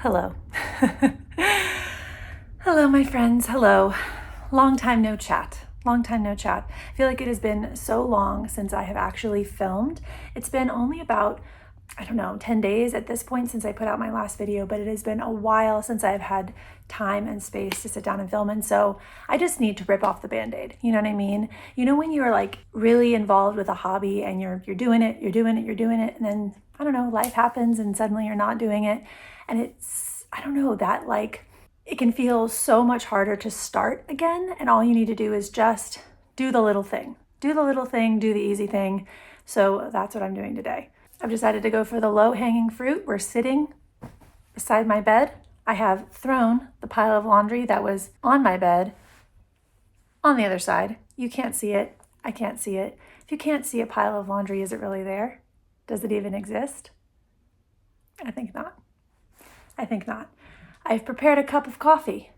Hello. Hello, my friends. Hello. Long time no chat. Long time no chat. I feel like it has been so long since I have actually filmed. It's been only about, 10 days at this point since I put out my last video, but it has been a while since I've had time and space to sit down and film. And so I just need to rip off the Band-Aid. You know what I mean? You know, when you're like really involved with a hobby and you're doing it, and then, life happens and suddenly you're not doing it. And it's, it can feel so much harder to start again. And all you need to do is just do the little thing. Do the little thing, do the easy thing. So that's what I'm doing today. I've decided to go for the low-hanging fruit. We're sitting beside my bed. I have thrown the pile of laundry that was on my bed on the other side. You can't see it. I can't see it. If you can't see a pile of laundry, is it really there? Does it even exist? I think not. I think not. I've prepared a cup of coffee.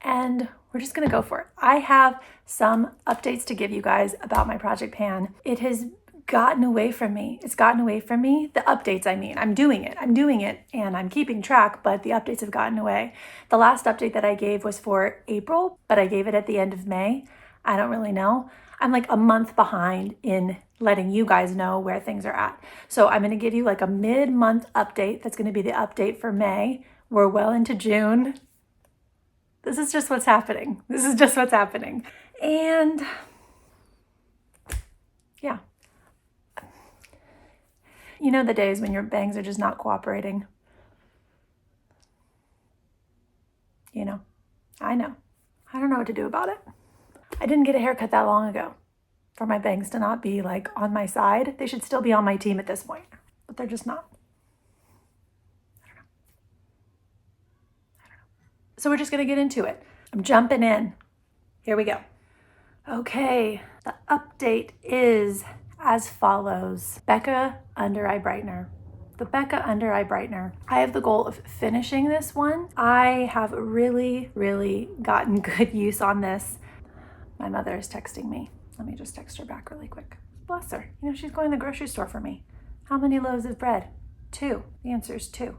And we're just gonna go for it. I have some updates to give you guys about my project pan. It has gotten away from me. It's gotten away from me. The updates, I mean, I'm doing it and I'm keeping track, but the updates have gotten away. The last update that I gave was for April, but I gave it at the end of May. I don't really know. I'm like a month behind in letting you guys know where things are at. So I'm gonna give you like a mid-month update. That's gonna be the update for May. We're well into June. This is just what's happening. And yeah. You know the days when your bangs are just not cooperating? You know, I know. I don't know what to do about it. I didn't get a haircut that long ago for my bangs to not be like on my side. They should still be on my team at this point, but they're just not. I don't know. So we're just gonna get into it. I'm jumping in. Here we go. Okay, the update is as follows. Becca Under Eye Brightener. The Becca Under Eye Brightener. I have the goal of finishing this one. I have really, really gotten good use on this. My mother is texting me. Let me just text her back really quick. Bless her. You know, she's going to the grocery store for me. How many loaves of bread? 2. The answer is 2.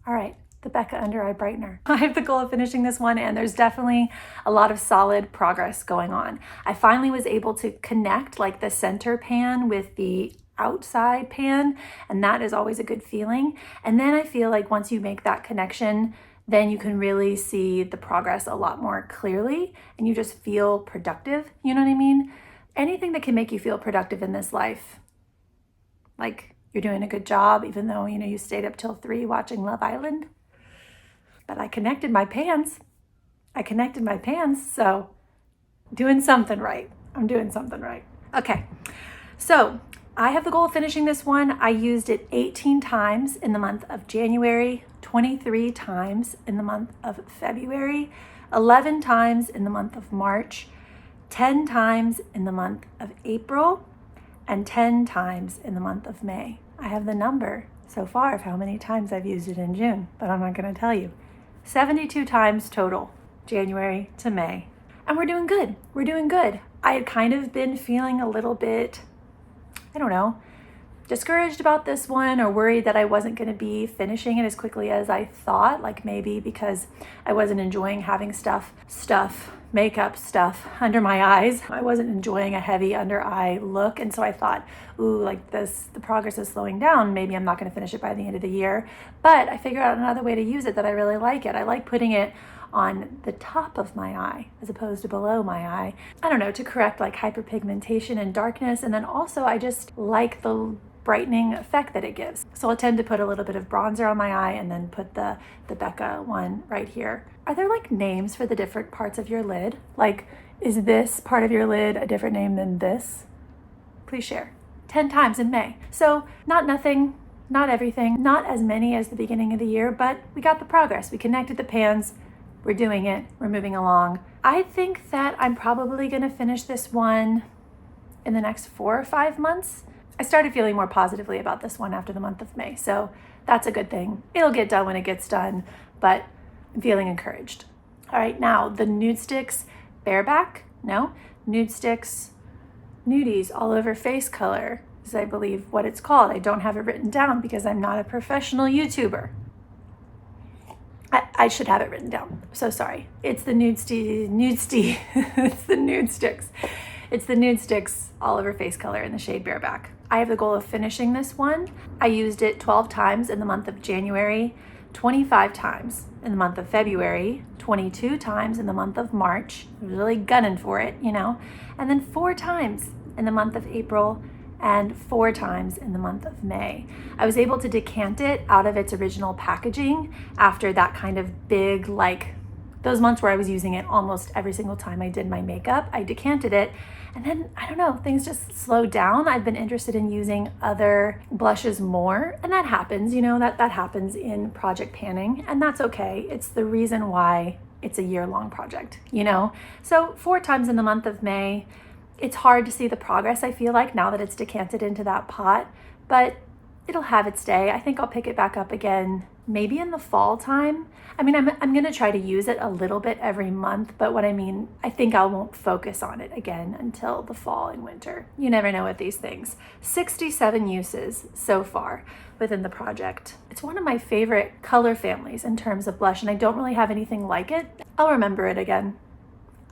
All right. The Becca Under Eye Brightener. I have the goal of finishing this one, and there's definitely a lot of solid progress going on. I finally was able to connect like the center pan with the outside pan, and that is always a good feeling. And then I feel like once you make that connection, then you can really see the progress a lot more clearly and you just feel productive. You know what I mean? Anything that can make you feel productive in this life, like you're doing a good job, even though, you stayed up till 3 watching Love Island. But I connected my pans. So doing something right. I'm doing something right. Okay, so I have the goal of finishing this one. I used it 18 times in the month of January, 23 times in the month of February, 11 times in the month of March, 10 times in the month of April, and 10 times in the month of May. I have the number so far of how many times I've used it in June, but I'm not gonna tell you. 72 times total, January to May. And we're doing good. I had kind of been feeling a little bit, discouraged about this one or worried that I wasn't going to be finishing it as quickly as I thought, like maybe because I wasn't enjoying having makeup stuff under my eyes. I wasn't enjoying a heavy under eye look. And so I thought, the progress is slowing down. Maybe I'm not going to finish it by the end of the year. But I figured out another way to use it that I really like it. I like putting it on the top of my eye as opposed to below my eye. To correct like hyperpigmentation and darkness. And then also I just like the brightening effect that it gives. So I'll tend to put a little bit of bronzer on my eye and then put the Becca one right here. Are there like names for the different parts of your lid? Like, is this part of your lid a different name than this? Please share. 10 times in May. So not nothing, not everything, not as many as the beginning of the year, but we got the progress. We connected the pans. We're doing it. We're moving along. I think that I'm probably gonna finish this one in the next 4 or 5 months. I started feeling more positively about this one after the month of May, so that's a good thing. It'll get done when it gets done, but I'm feeling encouraged. All right, now the Nude Sticks Bareback, Nude Sticks Nudies All Over Face Color is I believe what it's called. I don't have it written down because I'm not a professional YouTuber. I should have it written down. So sorry. It's the nude it's the nude sticks. It's the Nude Sticks All Over Face Color in the shade Bareback. I have the goal of finishing this one. I used it 12 times in the month of January, 25 times in the month of February, 22 times in the month of March, really gunning for it, you know, and then 4 times in the month of April and 4 times in the month of May. I was able to decant it out of its original packaging after that kind of big, like those months where I was using it almost every single time I did my makeup. I decanted it, and then, I don't know, things just slowed down. I've been interested in using other blushes more, and that happens, you know, that happens in project panning, and that's okay. It's the reason why it's a year-long project, you know? So 4 times in the month of May. It's hard to see the progress, I feel like, now that it's decanted into that pot, but it'll have its day. I think I'll pick it back up again maybe in the fall time. I mean, I'm gonna try to use it a little bit every month, but what I mean, I think I won't focus on it again until the fall and winter. You never know with these things. 67 uses so far within the project. It's one of my favorite color families in terms of blush, and I don't really have anything like it. I'll remember it again.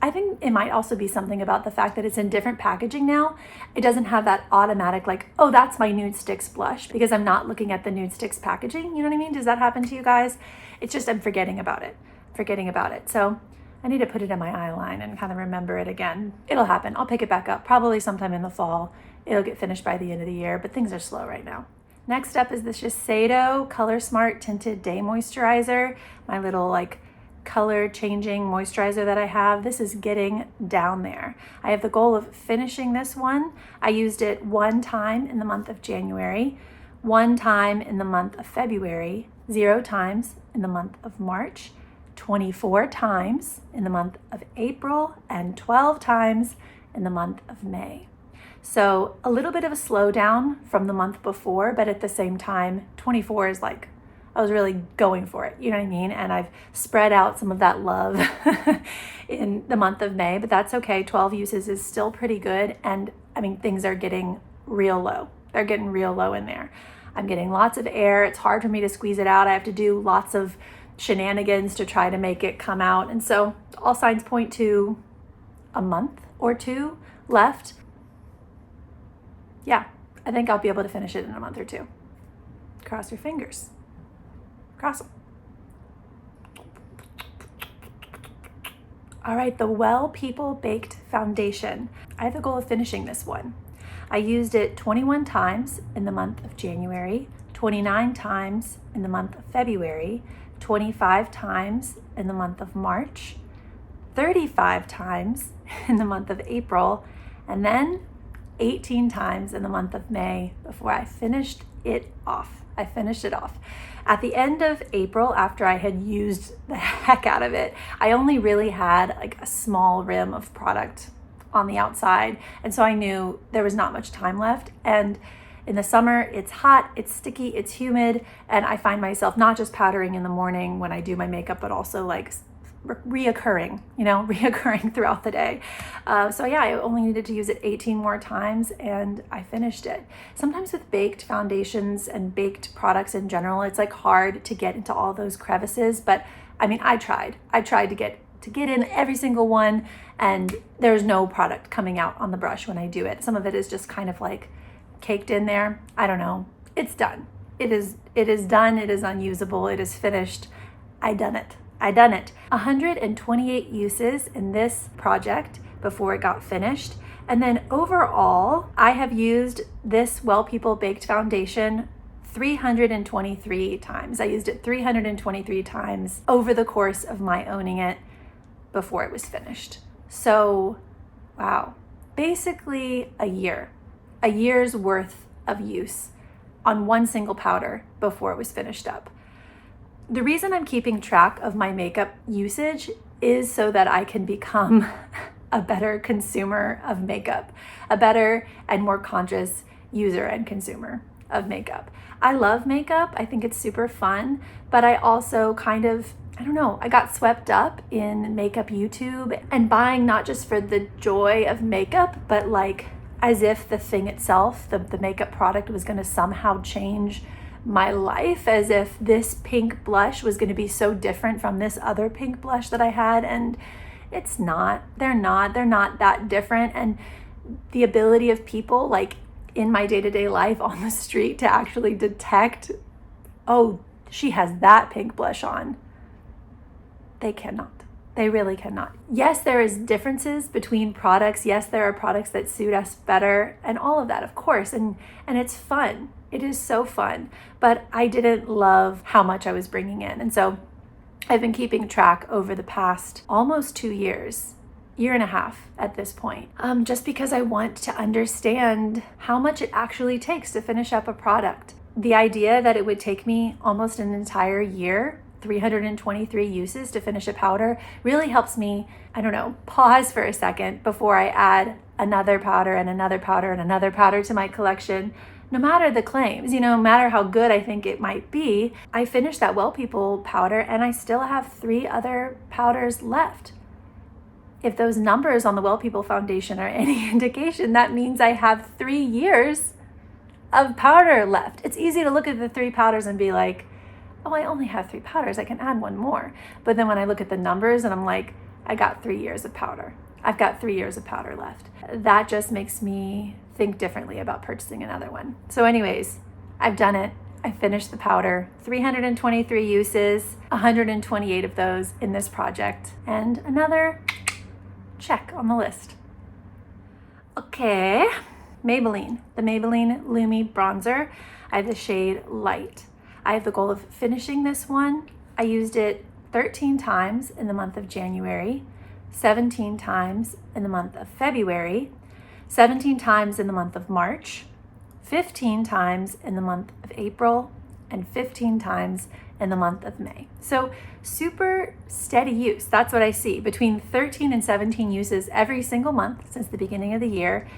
I think it might also be something about the fact that it's in different packaging now. It doesn't have that automatic, like, oh, that's my Nude Sticks blush, because I'm not looking at the Nude Sticks packaging. You know what I mean? Does that happen to you guys? It's just I'm forgetting about it. So I need to put it in my eye line and kind of remember it again. It'll happen. I'll pick it back up probably sometime in the fall. It'll get finished by the end of the year, but things are slow right now. Next up is the Shiseido Color Smart Tinted Day Moisturizer. My little, like, color changing moisturizer that I have. This is getting down there. I have the goal of finishing this one. I used it 1 time in the month of January, 1 time in the month of February, 0 times in the month of March, 24 times in the month of April, and 12 times in the month of May. So a little bit of a slowdown from the month before, but at the same time, 24 is like, I was really going for it, you know what I mean? And I've spread out some of that love in the month of May, but that's okay. 12 uses is still pretty good. And I mean, things are getting real low. They're getting real low in there. I'm getting lots of air. It's hard for me to squeeze it out. I have to do lots of shenanigans to try to make it come out. And so all signs point to a month or 2 left. Yeah, I think I'll be able to finish it in a month or 2. Cross your fingers. Cross them. All right, the Well People Baked Foundation. I have the goal of finishing this one. I used it 21 times in the month of January, 29 times in the month of February, 25 times in the month of March, 35 times in the month of April, and then 18 times in the month of May before I finished it off. At the end of April, after I had used the heck out of it, I only really had like a small rim of product on the outside. And so I knew there was not much time left. And in the summer, it's hot, it's sticky, it's humid. And I find myself not just powdering in the morning when I do my makeup, but also like reoccurring throughout the day. So yeah, I only needed to use it 18 more times and I finished it. Sometimes with baked foundations and baked products in general, it's like hard to get into all those crevices, but I mean, I tried to get in every single one, and there's no product coming out on the brush when I do it. Some of it is just kind of like caked in there. I don't know. It's done. It is done. It is unusable. It is finished. I done it. 128 uses in this project before it got finished. And then overall, I have used this Well People Baked Foundation 323 times. I used it 323 times over the course of my owning it before it was finished. So, wow, basically a year's worth of use on one single powder before it was finished up. The reason I'm keeping track of my makeup usage is so that I can become a better consumer of makeup, a better and more conscious user and consumer of makeup. I love makeup. I think it's super fun, but I also I got swept up in makeup YouTube and buying not just for the joy of makeup, but like as if the thing itself, the makeup product, was going to somehow change my life, as if this pink blush was going to be so different from this other pink blush that I had. And it's not. They're not that different. And the ability of people like in my day-to-day life on the street to actually detect, oh, she has that pink blush on, they cannot. They really cannot. Yes, there is differences between products. Yes, there are products that suit us better and all of that, of course. And it's fun. It is so fun. But I didn't love how much I was bringing in. And so I've been keeping track over the past almost 2 years, year and a half at this point, just because I want to understand how much it actually takes to finish up a product. The idea that it would take me almost an entire year, 323 uses to finish a powder, really helps me, pause for a second before I add another powder and another powder and another powder to my collection. No matter the claims, no matter how good I think it might be, I finished that Well People powder and I still have 3 other powders left. If those numbers on the Well People foundation are any indication, that means I have 3 years of powder left. It's easy to look at the 3 powders and be like, oh, I only have 3 powders, I can add 1 more. But then when I look at the numbers and I'm like, I got 3 years of powder. I've got 3 years of powder left. That just makes me think differently about purchasing another one. So anyways, I've done it. I finished the powder, 323 uses, 128 of those in this project, and another check on the list. Okay, Maybelline, the Maybelline Lumi Bronzer. I have the shade Light. I have the goal of finishing this one. I used it 13 times in the month of January, 17 times in the month of February, 17 times in the month of March, 15 times in the month of April, and 15 times in the month of May. So super steady use. That's what I see, between 13 and 17 uses every single month since the beginning of the year.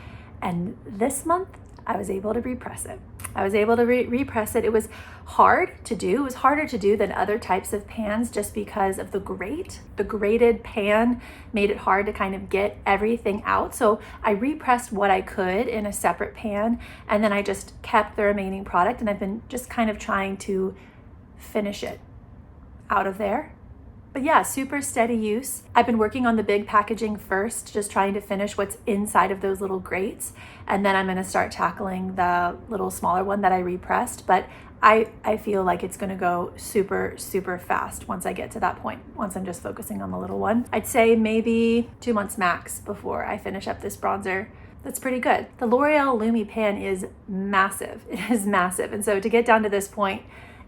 And this month, I was able to repress it. Repress it. It was hard to do. It was harder to do than other types of pans just because of the grate. The grated pan made it hard to kind of get everything out. So I repressed what I could in a separate pan, and then I just kept the remaining product, and I've been just kind of trying to finish it out of there. But yeah, super steady use. I've been working on the big packaging first, just trying to finish what's inside of those little grates. And then I'm gonna start tackling the little smaller one that I repressed. But I feel like it's gonna go super, super fast once I get to that point, once I'm just focusing on the little one. I'd say maybe 2 months max before I finish up this bronzer. That's pretty good. The L'Oreal Lumi pan is massive. It is massive. And so to get down to this point,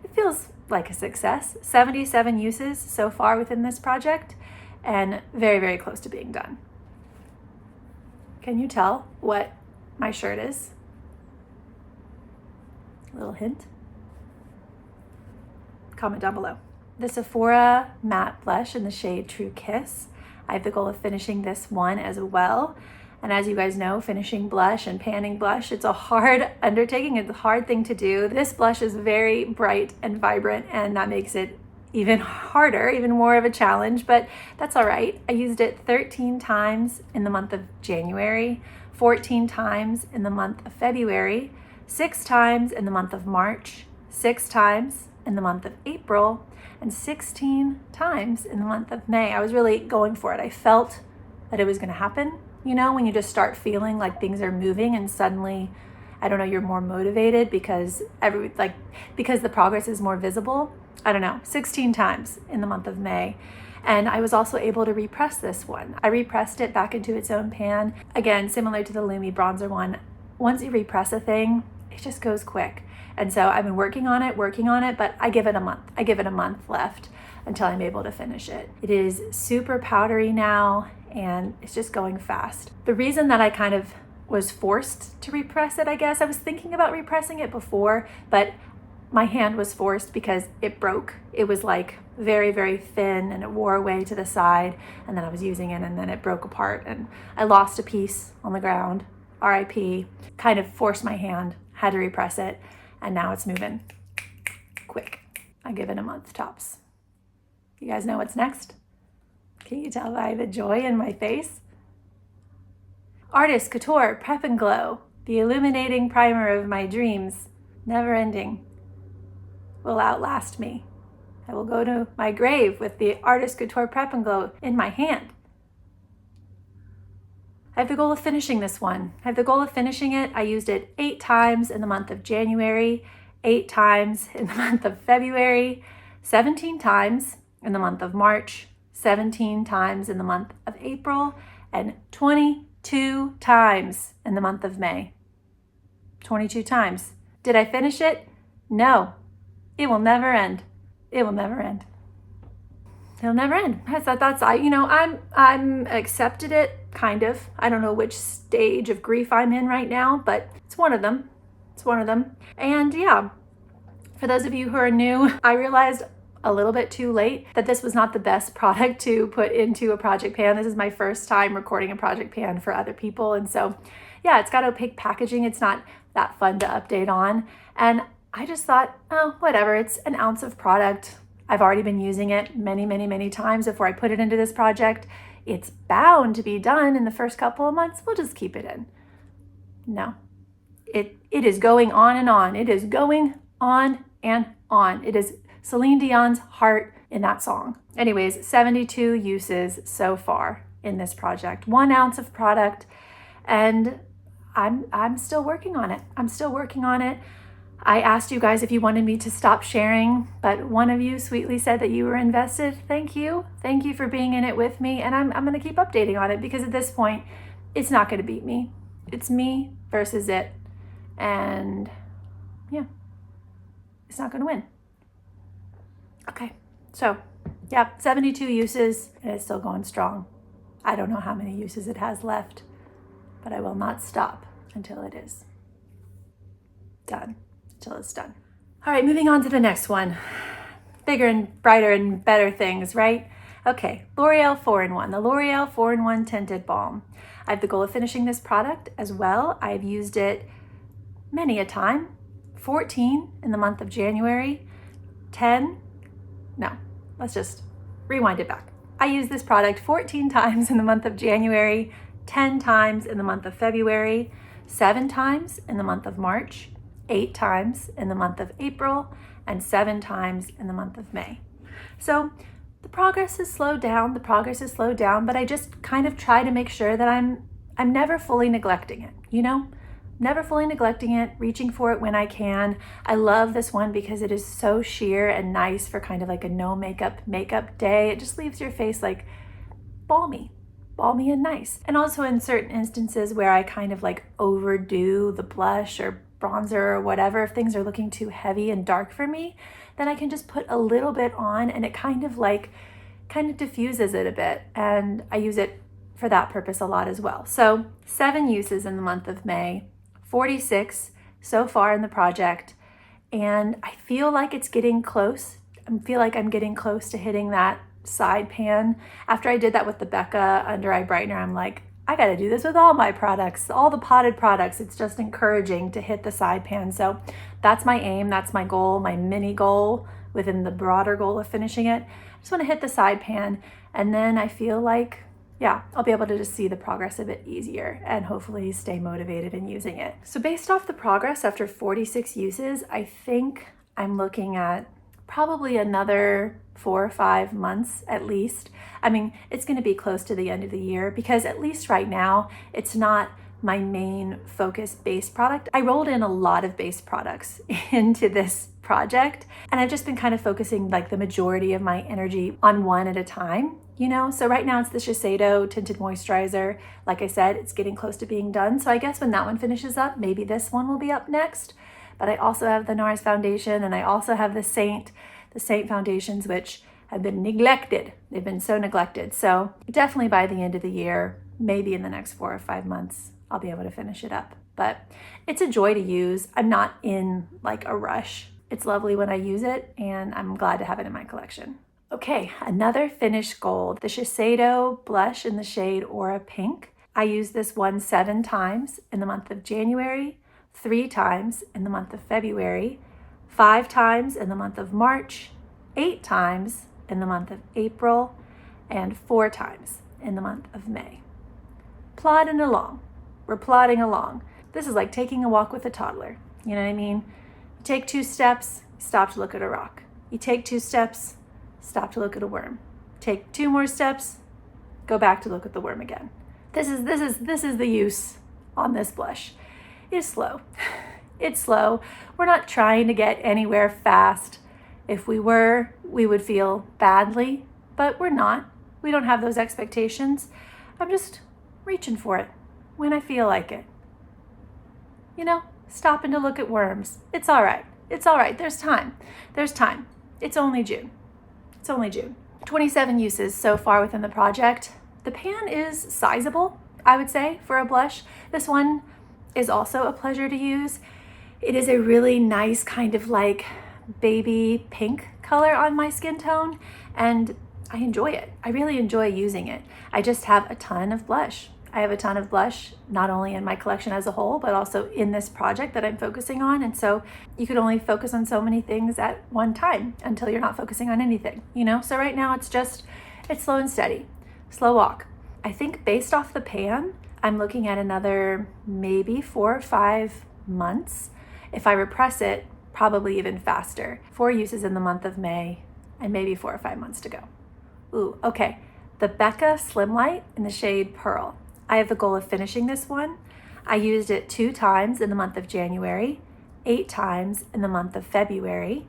it feels like a success. 77 uses so far within this project, and very, very close to being done. Can you tell what my shirt is? A little hint? Comment down below. The Sephora matte blush in the shade True Kiss. I have the goal of finishing this one as well. And as you guys know, finishing blush and panning blush, it's a hard undertaking. It's a hard thing to do. This blush is very bright and vibrant, and that makes it even harder, even more of a challenge, but that's all right. I used it 13 times in the month of January, 14 times in the month of February, 6 times in the month of March, 6 times in the month of April, and 16 times in the month of May. I was really going for it. I felt that it was gonna happen. You know, when you just start feeling like things are moving and suddenly, you're more motivated because because the progress is more visible. 16 times in the month of May. And I was also able to repress this one. I repressed it back into its own pan. Again, similar to the Lumi bronzer one. Once you repress a thing, it just goes quick. And so I've been working on it, but I give it a month. I give it a month left until I'm able to finish it. It is super powdery now, and it's just going fast. The reason that I kind of was forced to repress it, I was thinking about repressing it before, but my hand was forced because it broke. It was like very, very thin, and it wore away to the side, and then I was using it and then it broke apart and I lost a piece on the ground. RIP. Kind of forced my hand, had to repress it, and now it's moving quick. I give it a month tops. You guys know what's next? Can you tell by the joy in my face? Artist Couture Prep and Glow, the illuminating primer of my dreams, never ending, will outlast me. I will go to my grave with the Artist Couture Prep and Glow in my hand. I have the goal of finishing this one. I have the goal of finishing it. I used it 8 times in the month of January, 8 times in the month of February, 17 times in the month of March, 17 times in the month of April, and 22 times in the month of May. 22 times. Did I finish it? No. It will never end. It will never end. It'll never end. I'm accepted it, kind of. I don't know which stage of grief I'm in right now, but it's one of them. It's one of them. And yeah, for those of you who are new, I realized a little bit too late that this was not the best product to put into a project pan. This is my first time recording a project pan for other people. And so, yeah, it's got opaque packaging. It's not that fun to update on. And I just thought, oh, whatever, it's an ounce of product. I've already been using it many, many, many times before I put it into this project. It's bound to be done in the first couple of months. We'll just keep it in. No, it is going on and on. It is going on and on. It is Celine Dion's heart in that song. Anyways, 72 uses so far in this project. 1 ounce of product, and I'm still working on it. I'm still working on it. I asked you guys if you wanted me to stop sharing, but one of you sweetly said that you were invested. Thank you. Thank you for being in it with me. And I'm going to keep updating on it because at this point, it's not going to beat me. It's me versus it. And yeah, it's not going to win. Okay. So yeah, 72 uses and it's still going strong. I don't know how many uses it has left, but I will not stop until it is done. Till it's done. All right, moving on to the next one. Bigger and brighter and better things, right? Okay, L'Oreal 4-in-1, the L'Oreal 4-in-1 Tinted Balm. I have the goal of finishing this product as well. I've used it many a time. 14 in the month of January, 10, no, let's just rewind it back. I used this product 14 times in the month of January, 10 times in the month of February, 7 times in the month of March, 8 times in the month of April, and 7 times in the month of May. So the progress has slowed down, but I just kind of try to make sure that I'm never fully neglecting it, Never fully neglecting it, reaching for it when I can. I love this one because it is so sheer and nice for kind of like a no makeup day. It just leaves your face like balmy and nice. And also in certain instances where I kind of like overdo the blush or bronzer or whatever, if things are looking too heavy and dark for me, then I can just put a little bit on and it kind of diffuses it a bit. And I use it for that purpose a lot as well. So 7 uses in the month of May, 46 so far in the project. And I feel like it's getting close. I feel like I'm getting close to hitting that side pan. After I did that with the Becca under eye brightener, I'm like, I got to do this with all my products, all the potted products. It's just encouraging to hit the side pan. So that's my aim. That's my goal, my mini goal within the broader goal of finishing it. I just want to hit the side pan. And then I feel like, yeah, I'll be able to just see the progress a bit easier and hopefully stay motivated in using it. So based off the progress after 46 uses, I think I'm looking at probably another 4 or 5 months at least. I mean, it's going to be close to the end of the year because at least right now, it's not my main focus base product. I rolled in a lot of base products into this project, and I've just been kind of focusing like the majority of my energy on one at a time, So right now it's the Shiseido Tinted Moisturizer. Like I said, it's getting close to being done. So I guess when that one finishes up, maybe this one will be up next. But I also have the NARS foundation, and I also have the Saint foundations, which have been neglected. They've been so neglected. So definitely by the end of the year, maybe in the next 4 or 5 months, I'll be able to finish it up. But it's a joy to use. I'm not in like a rush. It's lovely when I use it, and I'm glad to have it in my collection. Okay, another finished gold, the Shiseido blush in the shade Aura Pink. I used this one 7 times in the month of January, 3 times in the month of February, 5 times in the month of March, 8 times in the month of April, and 4 times in the month of May. Plodding along. We're plodding along. This is like taking a walk with a toddler. You know what I mean? You take 2 steps, stop to look at a rock. You take 2 steps, stop to look at a worm. Take 2 more steps, go back to look at the worm again. This is the use on this blush. It's slow. It's slow. We're not trying to get anywhere fast. If we were, we would feel badly, but we're not. We don't have those expectations. I'm just reaching for it when I feel like it. You know, stopping to look at worms. It's all right. It's all right. There's time. There's time. It's only June. It's only June. 27 uses so far within the project. The pan is sizable, I would say, for a blush. This one is also a pleasure to use. It is a really nice kind of like baby pink color on my skin tone, and I enjoy it. I really enjoy using it. I just have a ton of blush. I have a ton of blush, not only in my collection as a whole, but also in this project that I'm focusing on. And so you could only focus on so many things at one time until you're not focusing on anything, you know? So right now it's slow and steady, slow walk. I think based off the pan, I'm looking at another maybe 4 or 5 months. If I repress it, probably even faster. 4 uses in the month of May and maybe 4 or 5 months to go. Ooh, okay. The Becca Slimlight in the shade Pearl. I have the goal of finishing this one. I used it 2 times in the month of January, 8 times in the month of February,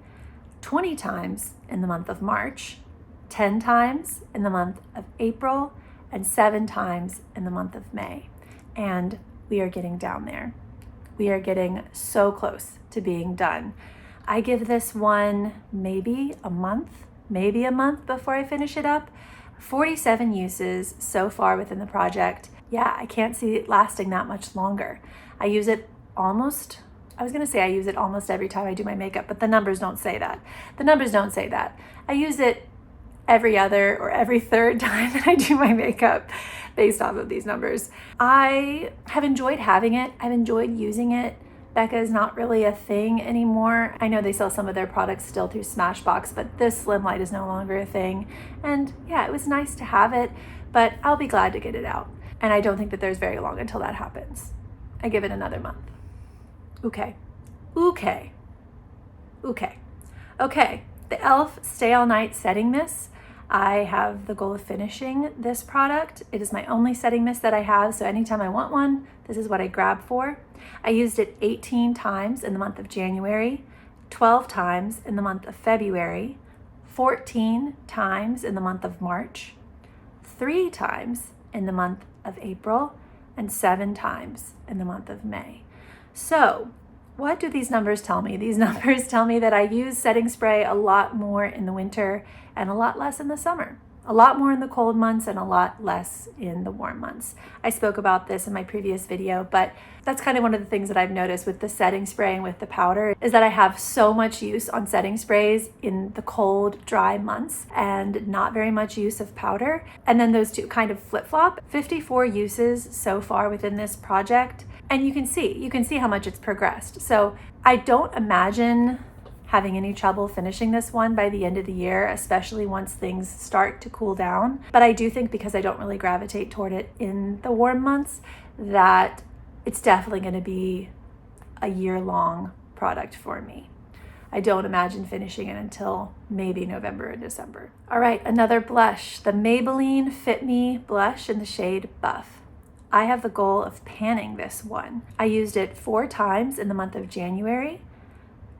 20 times in the month of March, 10 times in the month of April, and 7 times in the month of May. And we are getting down there. We are getting so close to being done. I give this one maybe a month before I finish it up. 47 uses so far within the project. Yeah, I can't see it lasting that much longer. I use it almost every time I do my makeup, but the numbers don't say that. I use it every other or every third time that I do my makeup based off of these numbers. I have enjoyed having it. I've enjoyed using it. Becca is not really a thing anymore. I know they sell some of their products still through Smashbox, but this Slimlight is no longer a thing. And yeah, it was nice to have it, but I'll be glad to get it out. And I don't think that there's very long until that happens. I give it another month. Okay. The e.l.f. Stay All Night Setting Mist. I have the goal of finishing this product. It is my only setting mist that I have, so anytime I want one, this is what I grab for. I used it 18 times in the month of January, 12 times in the month of February, 14 times in the month of March, 3 times in the month of April, and 7 times in the month of May. So what do these numbers tell me? These numbers tell me that I use setting spray a lot more in the winter and a lot less in the summer. A lot more in the cold months and a lot less in the warm months. I spoke about this in my previous video, but that's kind of one of the things that I've noticed with the setting spray and with the powder is that I have so much use on setting sprays in the cold, dry months and not very much use of powder. And then those two kind of flip-flop. 54 uses so far within this project. And you can see how much it's progressed. So I don't imagine having any trouble finishing this one by the end of the year, especially once things start to cool down. But I do think because I don't really gravitate toward it in the warm months, that it's definitely going to be a year-long product for me. I don't imagine finishing it until maybe November or December. All right, another blush, the Maybelline Fit Me blush in the shade Buff. I have the goal of panning this one. I used it 4 times in the month of January,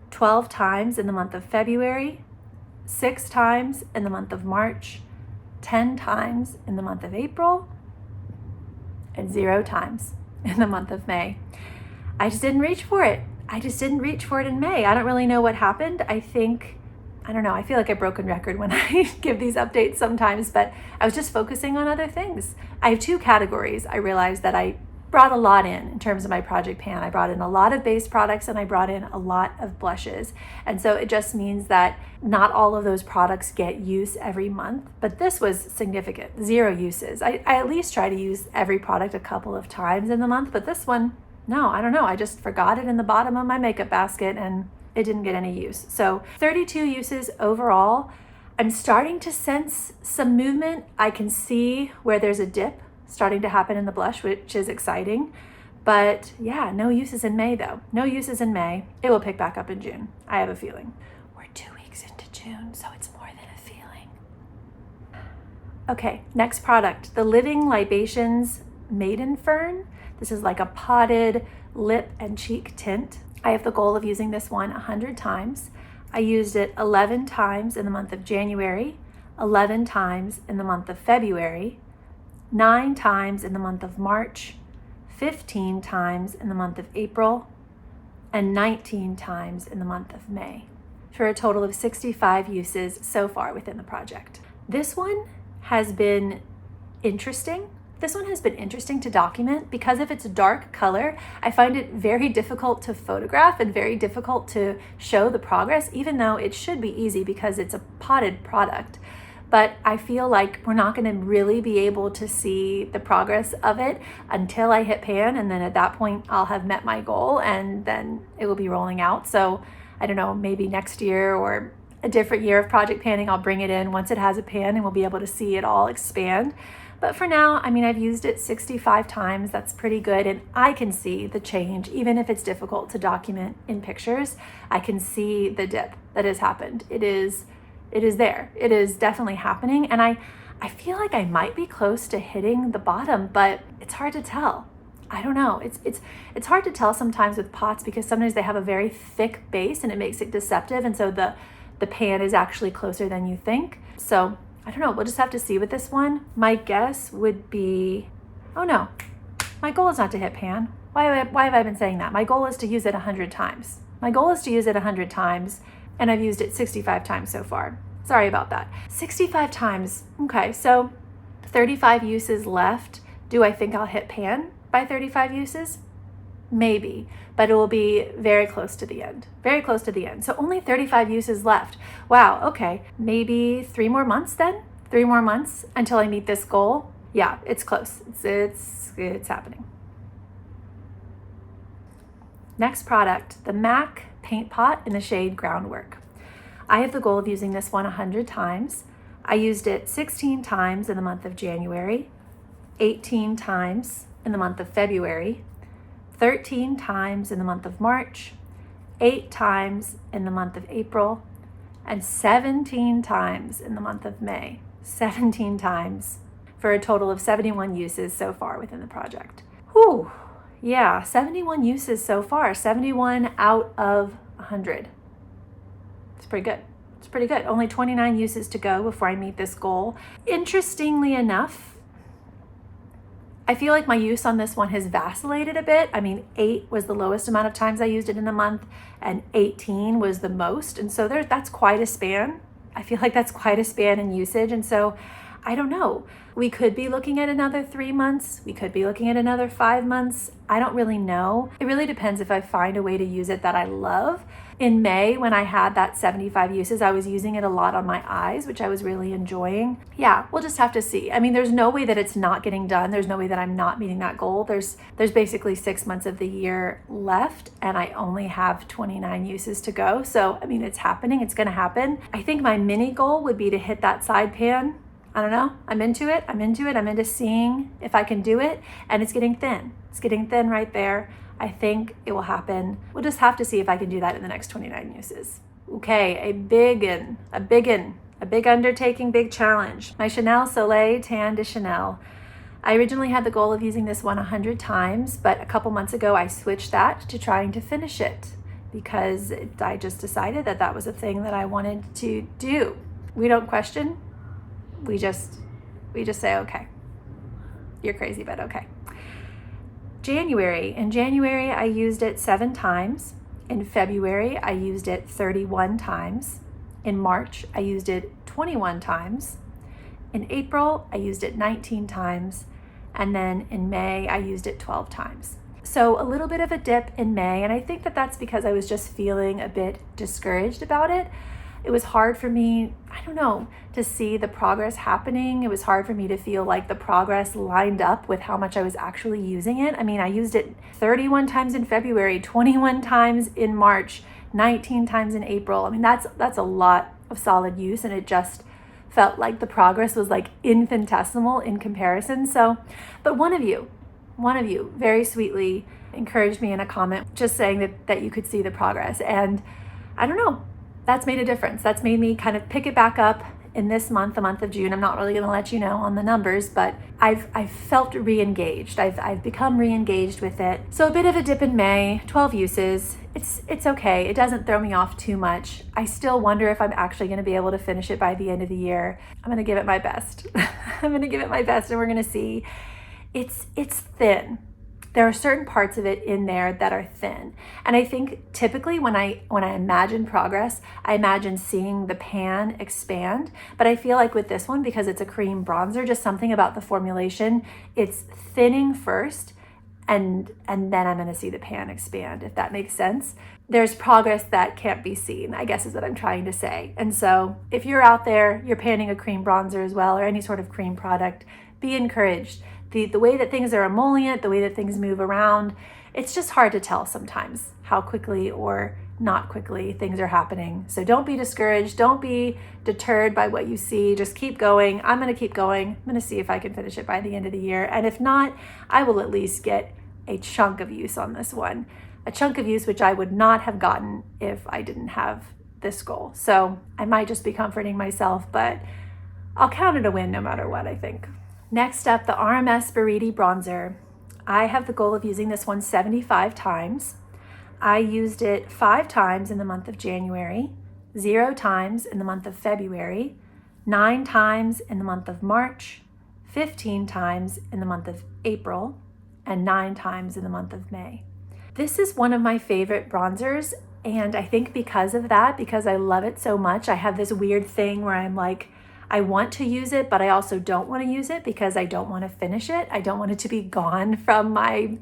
12 times in the month of February, 6 times in the month of March, 10 times in the month of April, and 0 times in the month of May. I just didn't reach for it. In May. I don't really know what happened. I don't know, I feel like a broken record when I give these updates sometimes, but I was just focusing on other things. I have 2 categories. I realized that I brought a lot in terms of my project pan. I brought in a lot of base products and I brought in a lot of blushes. And so it just means that not all of those products get use every month, but this was significant, 0 uses. I at least try to use every product a couple of times in the month, but this one, no, I don't know. I just forgot it in the bottom of my makeup basket and it didn't get any use. So 32 uses overall. I'm starting to sense some movement. I can see where there's a dip starting to happen in the blush, which is exciting. But yeah, no uses in May though. No uses in May. It will pick back up in June. I have a feeling. We're 2 weeks into June, so it's more than a feeling. Okay, next product, the Living Libations Maiden Fern. This is like a potted lip and cheek tint. I have the goal of using this one 100 times. I used it 11 times in the month of January, 11 times in the month of February, 9 times in the month of March, 15 times in the month of April, and 19 times in the month of May, for a total of 65 uses so far within the project. This one has been interesting. This one has been interesting to document because of its dark color. I find it very difficult to photograph and very difficult to show the progress, even though it should be easy because it's a potted product. But I feel like we're not going to really be able to see the progress of it until I hit pan, and then at that point I'll have met my goal and then it will be rolling out. So I don't know, maybe next year or a different year of project panning, I'll bring it in once it has a pan and we'll be able to see it all expand. But for now, I mean, I've used it 65 times. That's pretty good. And I can see the change, even if it's difficult to document in pictures. I can see the dip that has happened. It is there. It is definitely happening. And I feel like I might be close to hitting the bottom, but it's hard to tell. I don't know. It's hard to tell sometimes with pots because sometimes they have a very thick base and it makes it deceptive. And so the pan is actually closer than you think. So I don't know, we'll just have to see with this one. My guess would be, oh no, my goal is not to hit pan. Why have I been saying that? My goal is to use it 100 times. My goal is to use it 100 times, and I've used it 65 times so far. Sorry about that. 65 times, okay, so 35 uses left. Do I think I'll hit pan by 35 uses? Maybe, but it will be very close to the end. Very close to the end. So only 35 uses left. Wow, okay. Maybe 3 more months then? 3 more months until I meet this goal? Yeah, it's close. It's happening. Next product, the MAC Paint Pot in the shade Groundwork. I have the goal of using this one 100 times. I used it 16 times in the month of January, 18 times in the month of February, 13 times in the month of March, 8 times in the month of April, and 17 times in the month of May. 17 times for a total of 71 uses so far within the project. Whew, yeah, 71 uses so far, 71 out of 100. It's pretty good. It's pretty good. Only 29 uses to go before I meet this goal. Interestingly enough, I feel like my use on this one has vacillated a bit. I mean, 8 was the lowest amount of times I used it in a month, and 18 was the most. And so that's quite a span. I feel like that's quite a span in usage. And so I don't know. We could be looking at another 3 months. We could be looking at another 5 months. I don't really know. It really depends if I find a way to use it that I love. In May, when I had that 75 uses, I was using it a lot on my eyes, which I was really enjoying. Yeah, we'll just have to see. I mean, there's no way that it's not getting done. There's no way that I'm not meeting that goal. There's basically 6 months of the year left, and I only have 29 uses to go. So, I mean, it's happening. It's going to happen. I think my mini goal would be to hit that side pan. I don't know. I'm into it. I'm into seeing if I can do it. And it's getting thin. It's getting thin right there. I think it will happen. We'll just have to see if I can do that in the next 29 uses. Okay, a big undertaking, big challenge. My Chanel Soleil Tan de Chanel. I originally had the goal of using this one 100 times, but a couple months ago I switched that to trying to finish it because I just decided that was a thing that I wanted to do. We don't question. We just say, okay, you're crazy, but okay. In January, I used it 7 times. In February, I used it 31 times. In March, I used it 21 times. In April, I used it 19 times. And then in May, I used it 12 times. So a little bit of a dip in May, and I think that's because I was just feeling a bit discouraged about it. It was hard for me, I don't know, to see the progress happening. It was hard for me to feel like the progress lined up with how much I was actually using it. I mean, I used it 31 times in February, 21 times in March, 19 times in April. I mean, that's a lot of solid use, and it just felt like the progress was like infinitesimal in comparison. So, but one of you one of you very sweetly encouraged me in a comment just saying that you could see the progress. And I don't know, that's made a difference. That's made me kind of pick it back up in this month, the month of June. I'm not really going to let you know on the numbers, but I've felt re-engaged. I've become re-engaged with it. So a bit of a dip in May, 12 uses. It's okay. It doesn't throw me off too much. I still wonder if I'm actually going to be able to finish it by the end of the year. I'm going to give it my best. I'm going to give it my best, and we're going to see. It's thin. There are certain parts of it in there that are thin. And I think typically when I imagine progress, I imagine seeing the pan expand. But I feel like with this one, because it's a cream bronzer, just something about the formulation, it's thinning first, and then I'm gonna see the pan expand, if that makes sense. There's progress that can't be seen, I guess is what I'm trying to say. And so if you're out there, you're panning a cream bronzer as well, or any sort of cream product, be encouraged. The way that things are emollient, the way that things move around, it's just hard to tell sometimes how quickly or not quickly things are happening. So don't be discouraged. Don't be deterred by what you see. Just keep going. I'm going to keep going. I'm going to see if I can finish it by the end of the year. And if not, I will at least get a chunk of use on this one. A chunk of use which I would not have gotten if I didn't have this goal. So I might just be comforting myself, but I'll count it a win no matter what, I think. Next up, the RMS Buriti Bronzer. I have the goal of using this one 75 times. I used it 5 times in the month of January, 0 times in the month of February, 9 times in the month of March, 15 times in the month of April, and 9 times in the month of May. This is one of my favorite bronzers, and I think because of that, because I love it so much, I have this weird thing where I'm like, I want to use it, but I also don't want to use it because I don't want to finish it. I don't want it to be gone from my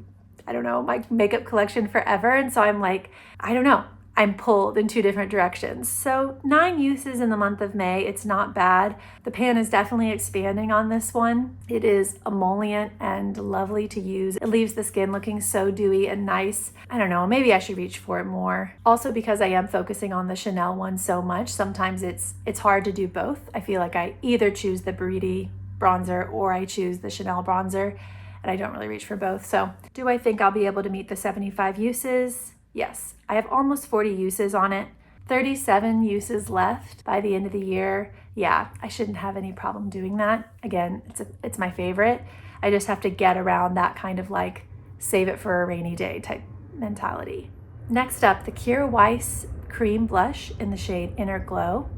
makeup collection forever. And so I'm like, I don't know. I'm pulled in 2 different directions. So 9 uses in the month of May. It's not bad. The pan is definitely expanding on this one. It is emollient and lovely to use. It leaves the skin looking so dewy and nice. I don't know, maybe I should reach for it more. Also, because I am focusing on the Chanel one so much, sometimes it's hard to do both. I feel like I either choose the Buriti bronzer or I choose the Chanel bronzer, and I don't really reach for both. So do I think I'll be able to meet the 75 uses? Yes, I have almost 40 uses on it, 37 uses left by the end of the year. Yeah, I shouldn't have any problem doing that. Again, it's my favorite. I just have to get around that kind of like save it for a rainy day type mentality. Next up, the Kira Weiss Cream Blush in the shade Inner Glow.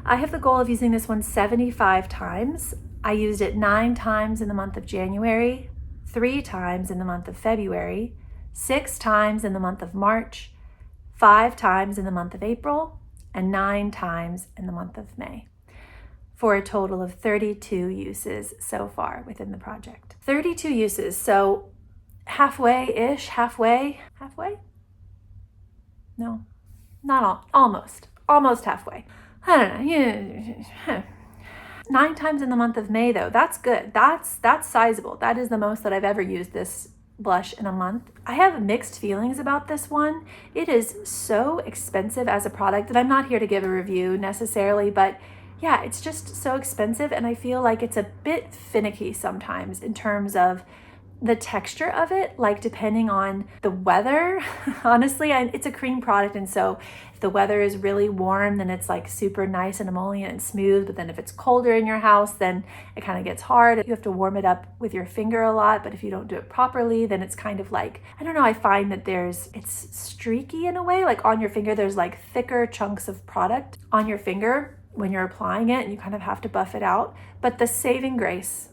I have the goal of using this one 75 times. I used it 9 times in the month of January, 3 times in the month of February, 6 times in the month of March, 5 times in the month of April, and 9 times in the month of May, for a total of 32 uses so far within the project. 32 uses, so halfway-ish, halfway? No, not all, almost halfway. I don't know, 9 times in the month of May though, that's good. That's sizable. That is the most that I've ever used this blush in a month. I have mixed feelings about this one. It is so expensive as a product, and I'm not here to give a review necessarily, but yeah, it's just so expensive, and I feel like it's a bit finicky sometimes in terms of the texture of it, like depending on the weather. Honestly, it's a cream product, and so if the weather is really warm, then it's like super nice and emollient and smooth, but then if it's colder in your house, then it kind of gets hard. You have to warm it up with your finger a lot, but if you don't do it properly, then it's kind of like, I don't know, I find that it's streaky in a way, like on your finger, there's like thicker chunks of product on your finger when you're applying it, and you kind of have to buff it out. But the saving grace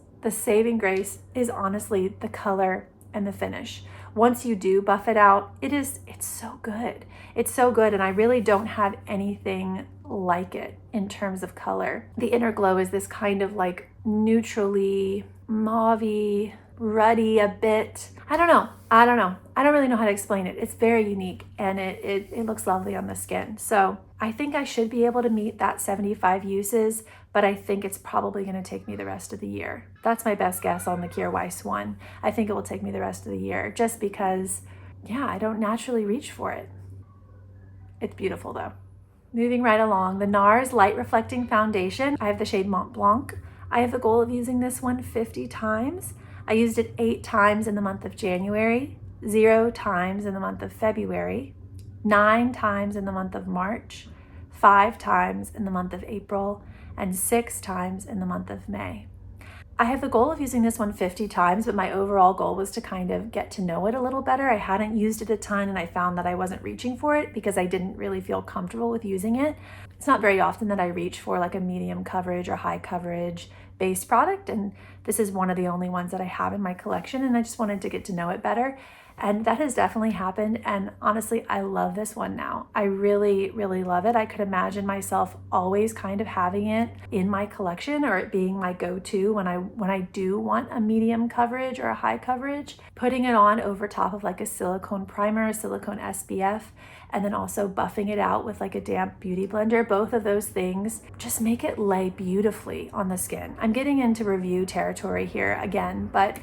is honestly the color and the finish. Once you do buff it out, it's so good. It's so good, and I really don't have anything like it in terms of color. The Inner Glow is this kind of like neutrally mauvey, ruddy a bit. I don't know. I don't really know how to explain it. It's very unique, and it looks lovely on the skin. So I think I should be able to meet that 75 uses, but I think it's probably going to take me the rest of the year. That's my best guess on the Kira Weiss one. I think it will take me the rest of the year just because, yeah, I don't naturally reach for it. It's beautiful though. Moving right along, the NARS Light Reflecting Foundation. I have the shade Mont Blanc. I have the goal of using this one 50 times. I used it 8 times in the month of January, 0 times in the month of February, 9 times in the month of March, 5 times in the month of April, and 6 times in the month of May. I have the goal of using this one 50 times, but my overall goal was to kind of get to know it a little better. I hadn't used it a ton, and I found that I wasn't reaching for it because I didn't really feel comfortable with using it. It's not very often that I reach for like a medium coverage or high coverage base product, and this is one of the only ones that I have in my collection, and I just wanted to get to know it better. And that has definitely happened. And honestly, I love this one now. I really, really love it. I could imagine myself always kind of having it in my collection, or it being my go-to when I do want a medium coverage or a high coverage. Putting it on over top of like a silicone primer, a silicone SPF, and then also buffing it out with like a damp beauty blender. Both of those things just make it lay beautifully on the skin. I'm getting into review territory here again, but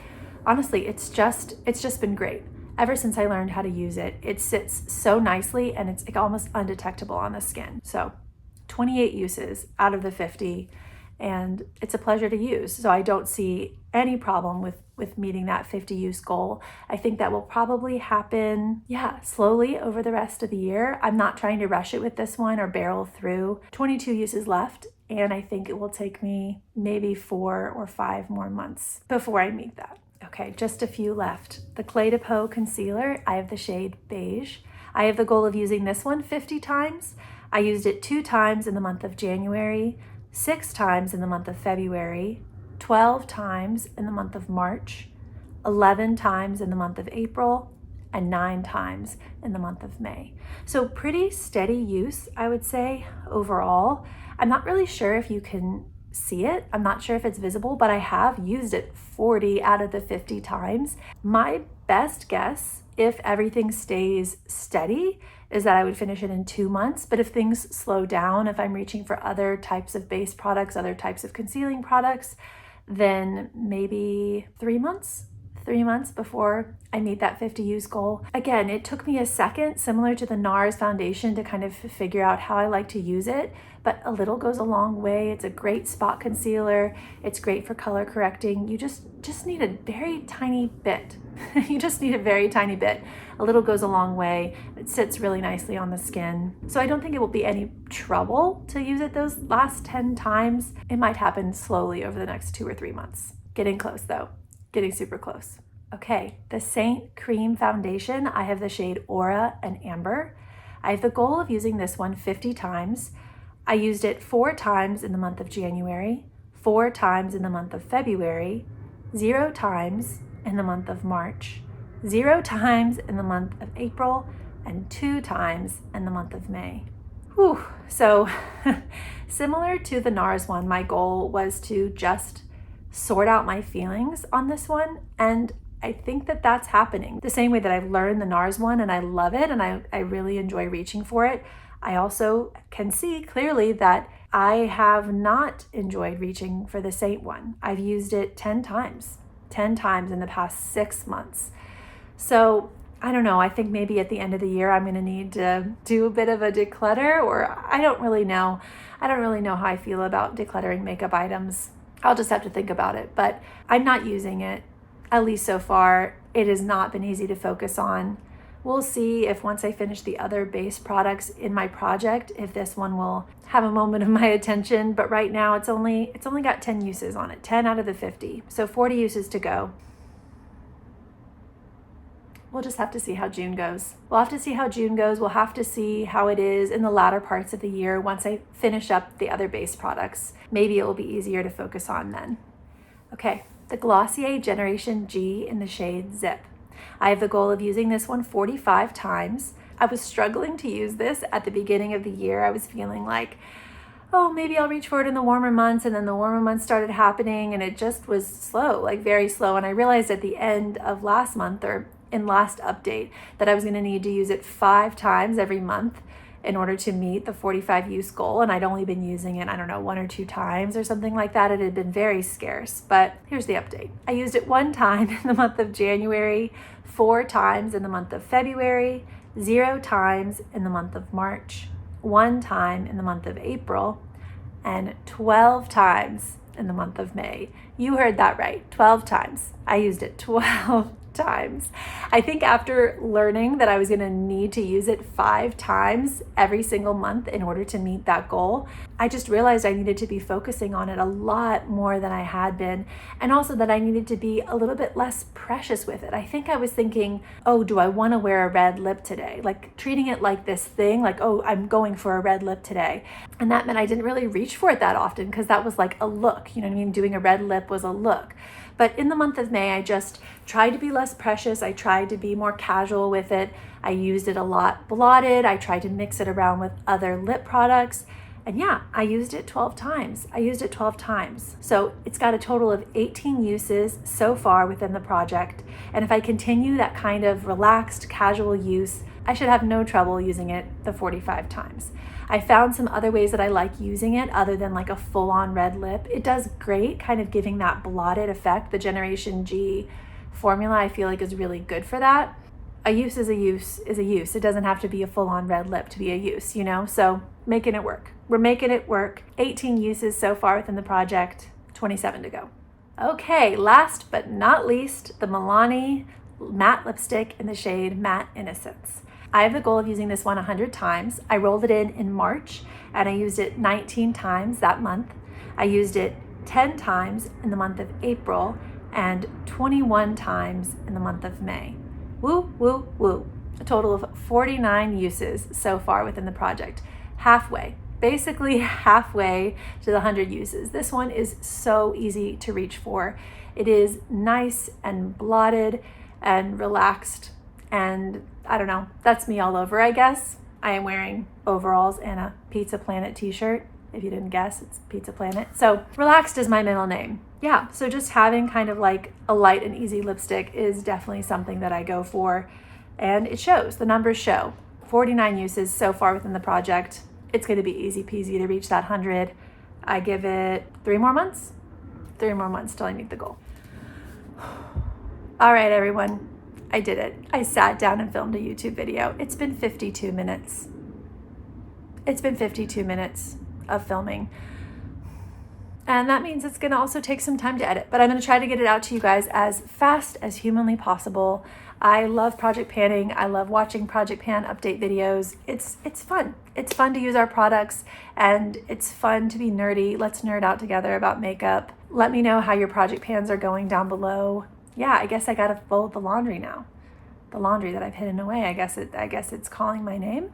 honestly, it's just been great. Ever since I learned how to use it, it sits so nicely and it's like almost undetectable on the skin. So 28 uses out of the 50, and it's a pleasure to use. So I don't see any problem with meeting that 50 use goal. I think that will probably happen, slowly over the rest of the year. I'm not trying to rush it with this one or barrel through. 22 uses left, and I think it will take me maybe 4 or 5 more months before I meet that. Okay, just a few left. The Clé de Peau concealer, I have the shade Beige. I have the goal of using this one 50 times. I used it 2 times in the month of January, 6 times in the month of February, 12 times in the month of March, 11 times in the month of April, and 9 times in the month of May. So pretty steady use, I would say, overall. I'm not really sure if you can see it. I'm not sure if it's visible, but I have used it 40 out of the 50 times. My best guess, if everything stays steady, is that I would finish it in 2 months. But if things slow down, if I'm reaching for other types of base products, other types of concealing products, then maybe 3 months. 3 months before I meet that 50 use goal. Again, it took me a second, similar to the NARS foundation, to kind of figure out how I like to use it, but a little goes a long way. It's a great spot concealer. It's great for color correcting. You just need a very tiny bit. You just need a very tiny bit. A little goes a long way. It sits really nicely on the skin. So I don't think it will be any trouble to use it those last 10 times. It might happen slowly over the next 2 or 3 months. Getting close though. Getting super close. Okay, the Saint Cream Foundation, I have the shade Aura and Amber. I have the goal of using this one 50 times. I used it 4 times in the month of January, 4 times in the month of February, 0 times in the month of March, 0 times in the month of April, and 2 times in the month of May. Whew. So similar to the NARS one, my goal was to just sort out my feelings on this one, and I think that that's happening. The same way that I've learned the NARS one and I love it and I really enjoy reaching for it, I also can see clearly that I have not enjoyed reaching for the Saint one. I've used it 10 times in the past 6 months. So I don't know, I think maybe at the end of the year I'm gonna need to do a bit of a declutter, or I don't really know. I don't really know how I feel about decluttering makeup items. I'll just have to think about it, but I'm not using it, at least so far. It has not been easy to focus on. We'll see if once I finish the other base products in my project, if this one will have a moment of my attention, but right now it's only got 10 uses on it, 10 out of the 50. So 40 uses to go. We'll just have to see how June goes. We'll have to see how June goes. We'll have to see how it is in the latter parts of the year once I finish up the other base products. Maybe it will be easier to focus on then. Okay, the Glossier Generation G in the shade Zip. I have the goal of using this one 45 times. I was struggling to use this at the beginning of the year. I was feeling like, oh, maybe I'll reach for it in the warmer months, and then the warmer months started happening and it just was slow, like very slow. And I realized at the end of last month, or in last update, that I was going to need to use it 5 times every month in order to meet the 45 use goal. And I'd only been using it, 1 or 2 times or something like that. It had been very scarce, but here's the update. I used it 1 time in the month of January, 4 times in the month of February, 0 times in the month of March, 1 time in the month of April, and 12 times in the month of May. You heard that right, 12 times. I used it 12 times. I think after learning that I was going to need to use it 5 times every single month in order to meet that goal, I just realized I needed to be focusing on it a lot more than I had been, and also that I needed to be a little bit less precious with it. I think I was thinking, oh, do I want to wear a red lip today? Like treating it like this thing, like, oh, I'm going for a red lip today. And that meant I didn't really reach for it that often because that was like a look, you know what I mean? Doing a red lip was a look. But in the month of May, I just tried to be less precious. I tried to be more casual with it. I used it a lot blotted. I tried to mix it around with other lip products. And yeah, I used it 12 times. I used it 12 times. So it's got a total of 18 uses so far within the project. And if I continue that kind of relaxed, casual use, I should have no trouble using it the 45 times. I found some other ways that I like using it other than like a full-on red lip. It does great, kind of giving that blotted effect. The Generation G formula I feel like is really good for that. A use is a use is a use. It doesn't have to be a full-on red lip to be a use, you know? So making it work. We're making it work. 18 uses so far within the project, 27 to go. Okay, last but not least, the Milani matte lipstick in the shade Matte Innocence. I have the goal of using this one 100 times. I rolled it in March and I used it 19 times that month. I used it 10 times in the month of April and 21 times in the month of May. Woo, woo, woo. A total of 49 uses so far within the project. Basically halfway to the 100 uses. This one is so easy to reach for. It is nice and blotted and relaxed, and I don't know, that's me all over, I guess. I am wearing overalls and a Pizza Planet t-shirt. If you didn't guess, it's Pizza Planet. So relaxed is my middle name. Yeah, so just having kind of like a light and easy lipstick is definitely something that I go for, and it shows. The numbers show. 49 uses so far within the project. It's going to be easy peasy to reach that 100. I give it 3 more months. 3 more months till I meet the goal. All right, everyone. I did it. I sat down and filmed a YouTube video. It's been 52 minutes. It's been 52 minutes of filming. And that means it's going to also take some time to edit, but I'm going to try to get it out to you guys as fast as humanly possible. I love Project Panning. I love watching Project Pan update videos. It's fun. It's fun to use our products, and it's fun to be nerdy. Let's nerd out together about makeup. Let me know how your Project Pans are going down below. Yeah, I guess I got to fold the laundry now. The laundry that I've hidden away. I guess it's calling my name.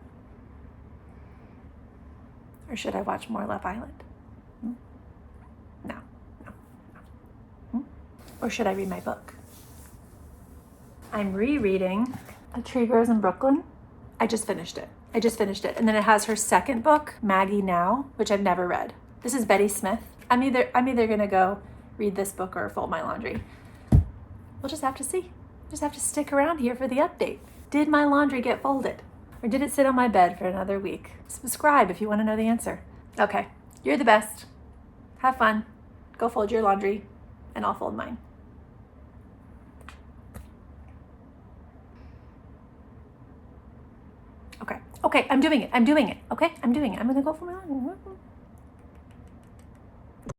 Or should I watch more Love Island? No. Or should I read my book? I'm rereading A Tree Grows in Brooklyn. I just finished it. And then it has her second book, Maggie Now, which I've never read. This is Betty Smith. I'm either gonna go read this book or fold my laundry. We'll just have to see. Just have to stick around here for the update. Did my laundry get folded? Or did it sit on my bed for another week? Subscribe if you want to know the answer. Okay, you're the best. Have fun. Go fold your laundry, and I'll fold mine. Okay, I'm doing it. Okay, I'm doing it. I'm gonna go for my laundry.